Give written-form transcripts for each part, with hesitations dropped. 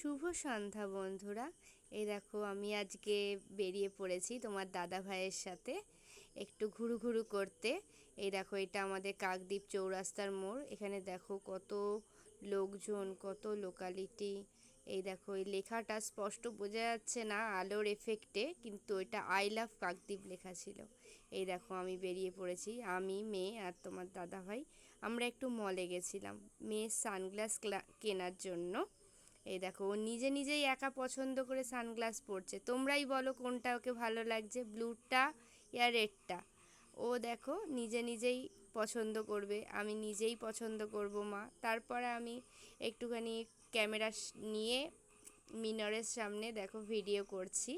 শুভ সন্ধ্যা বন্ধুরা। এই দেখো আমি আজকে বেরিয়ে পড়েছি তোমার দাদা ভাইয়ের সাথে একটু ঘুরু ঘুরু করতে। এই দেখো এটা আমাদের কাকদ্বীপ চৌরাস্তার মোড়। এখানে দেখো কত লোকজন, কত লোকালিটি। এই দেখো এই লেখাটা স্পষ্ট বোঝা যাচ্ছে না আলোর এফেক্টে, কিন্তু এটা আই লাভ কাকদ্বীপ লেখা ছিল। এই দেখো আমি বেরিয়ে পড়েছি, আমি মেয়ে আর তোমার দাদা ভাই। আমরা একটু মলে গেছিলাম মেয়ের সানগ্লাস কেনার জন্য। এই দেখো ও নিজে নিজেই একা পছন্দ করে সানগ্লাস পরছে। তোমরাই বলো কোনটা ওকে ভালো লাগছে, ব্লুটা ইয়া রেডটা। ও দেখো নিজে নিজেই পছন্দ করবে, আমি নিজেই পছন্দ করব মা। তারপরে আমি একটুখানি ক্যামেরা নিয়ে মিনারের সামনে দেখো ভিডিও করছি,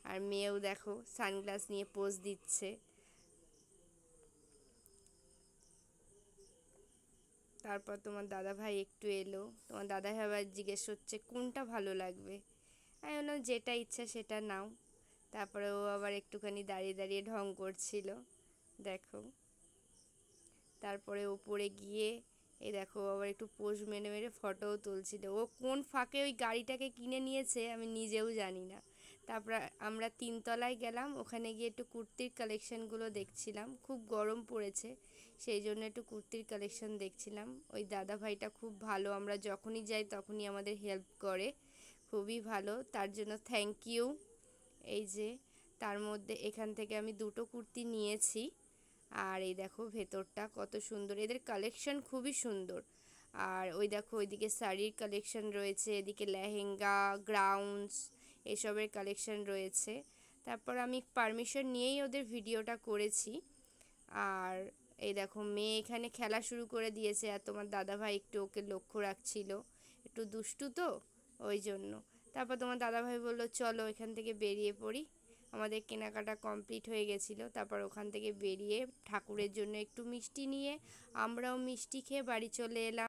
আর মেয়েও দেখো সানগ্লাস নিয়ে পোজ দিচ্ছে। তারপর তোমার দাদা ভাই একটু এলো, তোমার দাদা ভাই আবার জিজ্ঞেস হচ্ছে কোনটা ভালো লাগবে। আমি বললাম যেটা ইচ্ছা সেটা নাও। তারপরে ও আবার একটুখানি দাঁড়িয়ে দাঁড়িয়ে ঢং করছিল দেখো। তারপরে ওপরে গিয়ে এই দেখো আবার একটু পোজ মেরে মেরে ফটোও তুলছিল। ও কোন ফাঁকে ওই গাড়িটাকে কিনে নিয়েছে আমি নিজেও জানি না। তারপর আমরা তিনতলায় গেলাম, ওখানে গিয়ে একটু কুর্তির কালেকশানগুলো দেখছিলাম। খুব গরম পড়েছে, সেই জন্য একটু কুর্তির কালেকশান দেখছিলাম। ওই দাদা ভাইটা খুব ভালো, আমরা যখনই যাই তখনই আমাদের হেল্প করে, খুবই ভালো, তার জন্য থ্যাংক ইউ। এই যে তার মধ্যে এখান থেকে আমি দুটো কুর্তি নিয়েছি। আর এই দেখো ভেতরটা কত সুন্দর, এদের কালেকশন খুবই সুন্দর। আর ওই দেখো ওইদিকে শাড়ির কালেকশন রয়েছে, এদিকে লেহেঙ্গা, গ্রাউন্ডস এসবের কালেকশন রয়েছে। তারপর আমি পারমিশন নিয়েই ওদের ভিডিওটা করেছি। আর এই দেখো মেয়ে এখানে খেলা শুরু করে দিয়েছে, আর তোমার দাদাভাই একটু ওকে লক্ষ্য রাখছিল, একটু দুষ্টু তো ওই জন্য। তারপর তোমার দাদাভাই বললো চলো এখান থেকে বেরিয়ে পড়ি। আমাদের কেনাকাটা কমপ্লিট হয়ে গেছিলো। তারপর ওখান থেকে বেরিয়ে ঠাকুরের জন্য একটু মিষ্টি নিয়ে আমরাও মিষ্টি খেয়ে বাড়ি চলে এলাম।